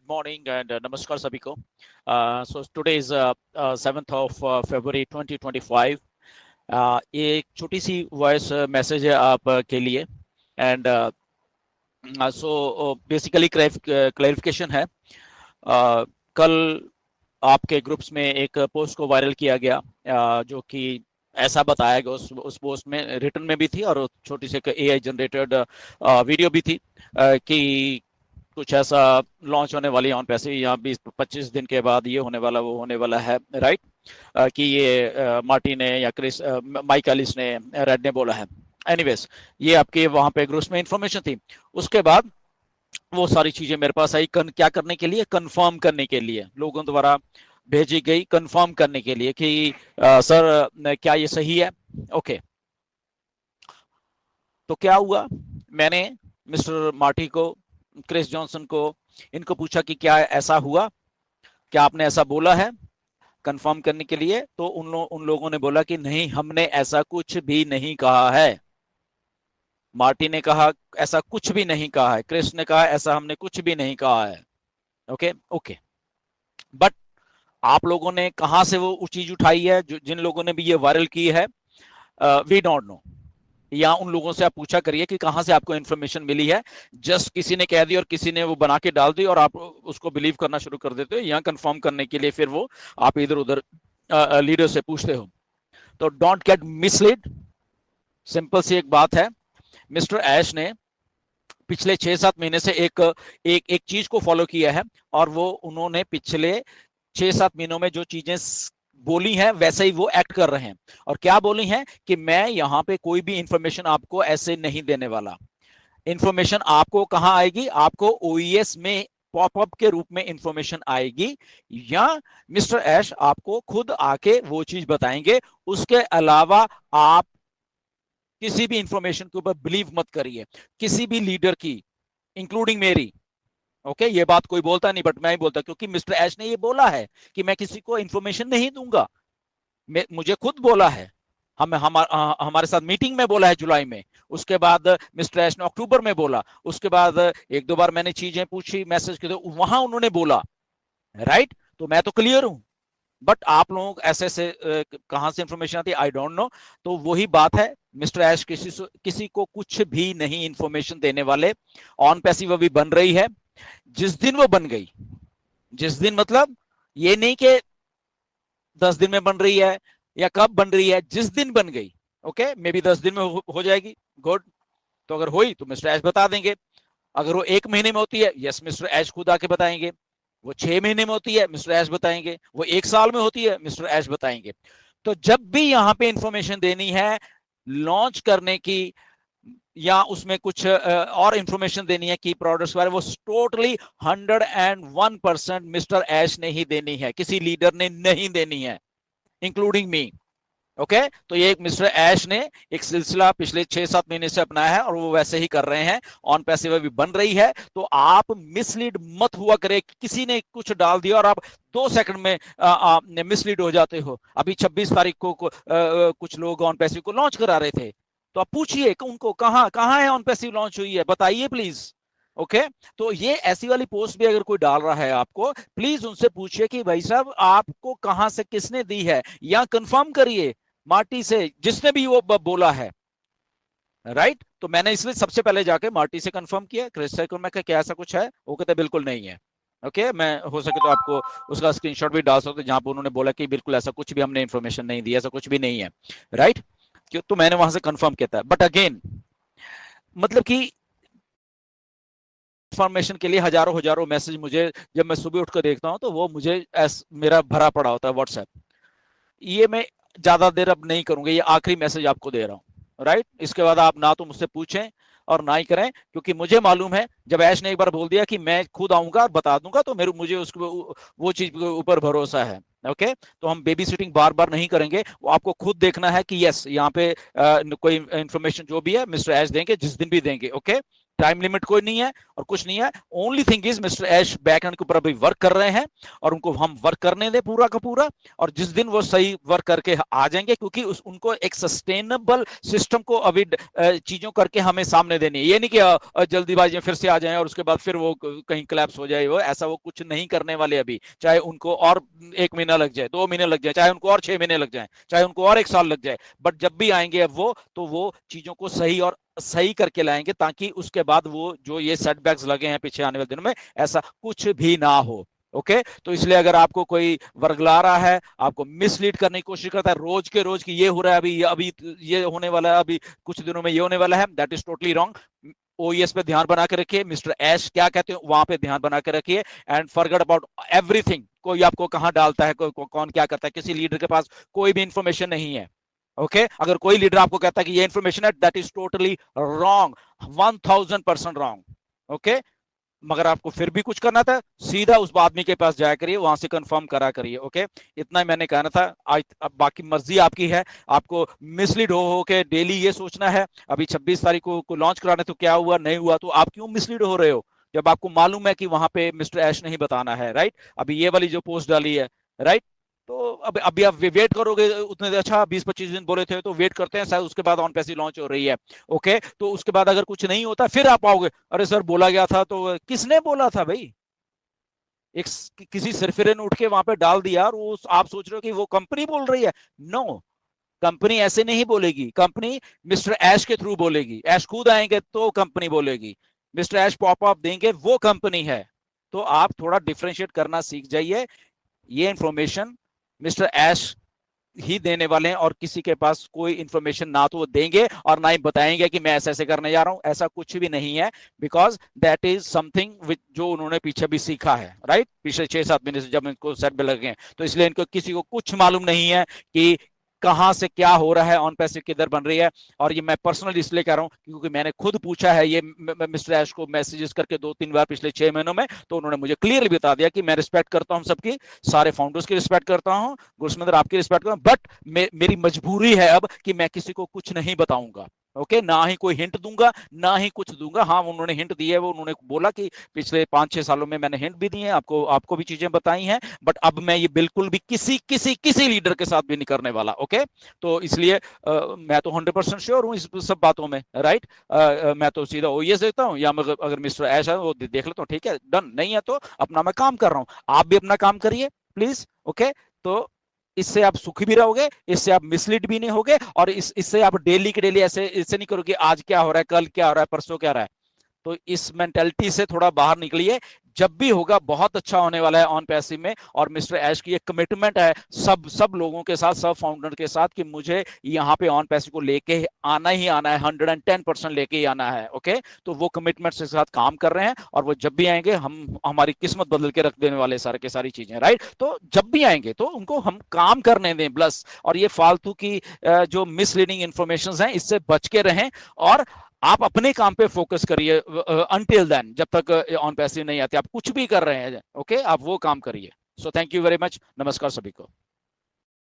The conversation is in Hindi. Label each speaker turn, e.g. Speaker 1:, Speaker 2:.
Speaker 1: morning and namaskar sabhi ko. So today is 7th of February 2025. ये एक छोटी सी वॉइस मैसेज है आप के लिए एंड सो बेसिकली क्लैरिफिकेशन है. कल आपके ग्रुप्स में एक पोस्ट को वायरल किया गया जो कि ऐसा बताया गया उस पोस्ट में रिटन में भी थी और छोटी सी एआई जनरेटेड वीडियो भी थी कि कुछ ऐसा लॉन्च होने वाली ऑन पैसे यहाँ 20-25 दिन के बाद ये होने वाला वो होने वाला है, राइट. कि ये मार्टी ने या क्रिस माइक एलिस ने रेड ने बोला है. एनीवेज ये आपके वहां पे ग्रुप्स में इंफॉर्मेशन थी. उसके बाद वो सारी चीजें मेरे पास आई क्या करने के लिए, कंफर्म करने के लिए, लोगों द्वारा भेजी गई कंफर्म करने के लिए कि सर क्या ये सही है. ओके, तो क्या हुआ, मैंने मिस्टर मार्टी को, क्रिस जॉनसन को, इनको पूछा कि क्या ऐसा हुआ, क्या आपने ऐसा बोला है कंफर्म करने के लिए. तो उन लोगों ने बोला कि नहीं, हमने ऐसा कुछ भी नहीं कहा है. मार्टी ने कहा ऐसा कुछ भी नहीं कहा है, क्रिस ने कहा ऐसा हमने कुछ भी नहीं कहा है. ओके, बट आप लोगों ने कहां से वो चीज उठाई है, जिन लोगों ने भी ये वायरल की है, वी डोंट नो. या उन लोगों से आप पूछा करिए कि कहां से आपको इन्फॉर्मेशन मिली है. जस्ट किसी ने कह दी और किसी ने वो बना के डाल दी और आप उसको बिलीव करना शुरू कर देते हो. या कंफर्म करने के लिए फिर वो आप इधर उधर लीडर से पूछते हो. तो डोंट गेट मिसलीड. सिंपल सी एक बात है, मिस्टर ऐश ने पिछले 6-7 महीने से एक चीज को फॉलो किया है और वो उन्होंने पिछले 6-7 महीनों में जो चीजें बोली हैं वैसे ही वो एक्ट कर रहे हैं. और क्या बोली हैं कि मैं यहां पे कोई भी इंफॉर्मेशन आपको ऐसे नहीं देने वाला. इंफॉर्मेशन आपको कहां आएगी, आपको ओईएस में पॉपअप के रूप में इंफॉर्मेशन आएगी या मिस्टर ऐश आपको खुद आके वो चीज बताएंगे. उसके अलावा आप किसी भी इंफॉर्मेशन के ऊपर बिलीव मत करिए, किसी भी लीडर की, इंक्लूडिंग मेरी. ओके, ये बात कोई बोलता नहीं बट मैं ही बोलता, क्योंकि मिस्टर ऐश ने ये बोला है कि मैं किसी को इंफॉर्मेशन नहीं दूंगा. मुझे खुद बोला है, हमारे साथ मीटिंग में बोला है जुलाई में. उसके बाद मिस्टर ऐश ने अक्टूबर में बोला. उसके बाद 1-2 बार मैंने चीजें पूछी, मैसेज किए, वहां उन्होंने बोला, राइट. तो मैं तो क्लियर हूं, बट आप लोग ऐसे कहां से इंफॉर्मेशन आती है, आई डोंट नो. तो वही बात है, मिस्टर ऐश किसी को कुछ भी नहीं इंफॉर्मेशन देने वाले. ऑन पैसिव अभी बन रही है. जिस दिन वो बन गई, जिस दिन मतलब ये नहीं कि 10 दिन में बन रही है या कब बन रही है, जिस दिन बन गई, ओके, मे बी 10 दिन में हो जाएगी, गुड. तो अगर हुई तो मिस्टर ऐश बता देंगे. अगर वो 1 महीने में होती है, यस, मिस्टर ऐश खुद आके बताएंगे. वो 6 महीने में होती है, मिस्टर ऐश बताएंगे. वो 1 साल में होती है, मिस्टर ऐश बताएंगे. तो जब भी यहां पे इंफॉर्मेशन देनी है लॉन्च करने की या उसमें कुछ और इंफॉर्मेशन देनी है कि प्रोडक्ट्स के बारे में, वो टोटली 101% मिस्टर ऐश ने ही देनी है, किसी लीडर ने नहीं देनी है, इंक्लूडिंग मी. ओके, तो ये एक मिस्टर ऐश ने एक सिलसिला पिछले 6-7 महीने से अपनाया है और वो वैसे ही कर रहे हैं. ऑन पैसिव भी बन रही है. तो आप मिसलीड मत हुआ करे, किसी ने कुछ डाल दिया और आप 2 सेकंड में मिसलीड हो जाते हो. अभी 26 तारीख को कुछ लोग ऑन पैसिव को लॉन्च करा रहे थे, तो आप पूछिए उनको कहां है ऑन पैसिव लॉन्च हुई है, बताइए प्लीज. ओके, तो ये ऐसी वाली पोस्ट भी अगर कोई डाल रहा है आपको, प्लीज उनसे पूछिए कि भाई साहब आपको कहां से किसने दी है, या कंफर्म करिए मार्टी से, जिसने भी वो बोला है, राइट. तो मैंने इसलिए सबसे पहले जाके मार्टी से कंफर्म किया, क्रिस से मैं क्या ऐसा कुछ है, वो कहते बिल्कुल नहीं है. ओके, मैं हो सके तो आपको उसका स्क्रीनशॉट भी डाल सकते जहां पर उन्होंने बोला कि बिल्कुल ऐसा कुछ भी हमने इंफॉर्मेशन नहीं दी, ऐसा कुछ भी नहीं है, राइट. तो मैंने वहां से कंफर्म किया था. बट अगेन मतलब कि इंफॉर्मेशन के लिए हजारों मैसेज मुझे, जब मैं सुबह उठकर देखता हूं तो वो मुझे मेरा भरा पड़ा होता है व्हाट्सएप. ये मैं ज्यादा देर अब नहीं करूंगा, ये आखिरी मैसेज आपको दे रहा हूं, राइट. इसके बाद आप ना तो मुझसे पूछें और ना ही करें, क्योंकि मुझे मालूम है जब ऐश ने एक बार बोल दिया कि मैं खुद आऊंगा और बता दूंगा, तो मुझे उसको वो चीज के ऊपर भरोसा है. ओके, तो हम बेबी सिटिंग बार बार नहीं करेंगे. वो आपको खुद देखना है कि यस यहाँ पे कोई इंफॉर्मेशन जो भी है मिस्टर ऐश देंगे, जिस दिन भी देंगे. ओके, टाइम लिमिट कोई नहीं है और कुछ नहीं है। Only thing is mister ash backend के ऊपर अभी वर्क कर रहे हैं और उनको हम वर्क करने दें पूरा का पूरा, और जिस दिन वो सही वर्क करके आ जाएंगे, क्योंकि उनको एक सस्टेनेबल सिस्टम को अभी चीजों करके हमें सामने देनी है। ये नहीं कि जल्दीबाजी में फिर से आ जाए और उसके बाद फिर वो कहीं क्लैप्स हो जाए, वो ऐसा वो कुछ नहीं करने वाले अभी। चाहे उनको और 1 महीना लग जाए, 2 महीने लग जाए, चाहे उनको और 6 महीने लग जाए, चाहे उनको और 1 साल लग जाए, बट जब भी आएंगे अब वो, तो वो चीजों को सही और सही करके लाएंगे, ताकि उसके बाद वो जो ये सेटबैक्स लगे हैं पीछे आने वाले दिनों में, ऐसा कुछ भी ना हो। ओके तो इसलिए अगर आपको कोई वर्गला रहा है, आपको मिसलीड करने की कोशिश करता है रोज के रोज कि ये हो रहा है अभी ये होने वाला है, अभी कुछ दिनों में ये होने वाला है, दैट इज टोटली रॉन्ग। ओईएस पे ध्यान बना के रखिए, मिस्टर ऐश क्या कहते हैं वहां पे ध्यान बना के रखिए, एंड फॉरगेट अबाउट एवरीथिंग। कोई आपको कहां डालता है, कौन क्या करता है, किसी लीडर के पास कोई भी इंफॉर्मेशन नहीं है। ओके अगर कोई लीडर आपको कहता है कि ये इंफॉर्मेशन है, that is totally wrong, 1000% wrong. Okay मगर आपको फिर भी कुछ करना था, सीधा उस आदमी के पास जाया करिए, वहां से कंफर्म करा करिए। ओके इतना ही मैंने कहना था। आज अब बाकी मर्जी आपकी है, आपको मिसलीड हो के डेली ये सोचना है अभी 26 तारीख को लॉन्च कराने, तो क्या हुआ नहीं हुआ, तो आप क्यों मिसलीड हो रहे हो जब आपको मालूम है कि वहां पे मिस्टर ऐश नहीं बताना है, राइट। अभी ये वाली जो पोस्ट डाली है, राइट, तो अब अभी आप वेट करोगे उतने देर, अच्छा 20-25 दिन बोले थे तो वेट करते हैं, शायद उसके बाद ऑन पैसी लॉन्च हो रही है। ओके तो उसके बाद अगर कुछ नहीं होता फिर आप आओगे, अरे सर बोला गया था, तो किसने बोला था भाई? एक किसी सिरफिरे ने उठ के वहां पे डाल दिया और वो आप सोच रहे हो कि वो कंपनी बोल रही है। नो, कंपनी ऐसे नहीं बोलेगी, कंपनी मिस्टर ऐश के थ्रू बोलेगी। ऐश खुद आएंगे तो कंपनी बोलेगी, मिस्टर ऐश पॉप अप देंगे वो कंपनी है। तो आप थोड़ा डिफ्रेंशिएट करना सीख जाइए। ये इंफॉर्मेशन मिस्टर ऐश ही देने वाले हैं और किसी के पास कोई इंफॉर्मेशन ना तो वो देंगे और ना ही बताएंगे कि मैं ऐसे ऐसे करने जा रहा हूं, ऐसा कुछ भी नहीं है। Because that is something which जो उन्होंने पीछे भी सीखा है, राइट, पिछले 6-7 महीने से जब इनको सेट पे लगे हैं, तो इसलिए इनको किसी को कुछ मालूम नहीं है कि कहां से क्या हो रहा है, ऑन पैसे किधर बन रही है। और ये मैं पर्सनली इसलिए कह रहा हूं क्योंकि मैंने खुद पूछा है ये मिस्टर ऐश को मैसेजेस करके 2-3 बार पिछले 6 महीनों में, तो उन्होंने मुझे क्लियरली बता दिया कि मैं रिस्पेक्ट करता हूं सबकी, सारे फाउंडर्स की रिस्पेक्ट करता हूं, गुरसमिंदर आपकी रिस्पेक्ट करता हूं, बट मेरी मजबूरी है अब कि मैं किसी को कुछ नहीं बताऊंगा। ओके ना ही कोई हिंट दूंगा, ना ही कुछ दूंगा। हाँ उन्होंने हिंट दी है, वो उन्होंने बोला कि पिछले 5-6 सालों में मैंने हिंट भी दी है, आपको भी चीजें बताई हैं, बट अब मैं ये बिल्कुल भी किसी किसी किसी लीडर के साथ भी नहीं करने वाला। ओके तो इसलिए मैं तो 100% श्योर हूँ इस सब बातों में, राइट। मैं तो सीधा ओईएस देता हूँ, या अगर मिस्टर ऐश है वो देख लेता हूँ, ठीक है डन, नहीं है तो अपना मैं काम कर रहा हूँ, आप भी अपना काम करिए प्लीज। ओके तो इससे आप सुखी भी रहोगे, इससे आप मिसलीड भी नहीं होगे, और इससे आप डेली के डेली ऐसे नहीं करोगे आज क्या हो रहा है, कल क्या हो रहा है, परसों क्या हो रहा है। तो इस मेंटेलिटी से थोड़ा बाहर निकलिए, जब भी होगा बहुत अच्छा होने वाला है ऑन पैसिव में। और मिस्टर ऐश की एक कमिटमेंट है सब लोगों के साथ, सब फाउंडर के साथ, कि मुझे यहाँ पे ऑन पैसिव को लेके आना ही आना है, 110% लेके ही आना है। ओके तो वो कमिटमेंट के साथ काम कर रहे हैं, और वो जब भी आएंगे हम हमारी किस्मत बदल के रख देने वाले सारे के सारी चीजें, राइट। तो जब भी आएंगे तो उनको हम काम करने दें बस, और ये फालतू की जो मिसलीडिंग इंफॉर्मेशन है इससे बच के रहें, और आप अपने काम पे फोकस करिए अनटिल देन, जब तक ऑन पैसिव नहीं आती, आप कुछ भी कर रहे हैं ओके आप वो काम करिए। So thank you very much, नमस्कार सभी को।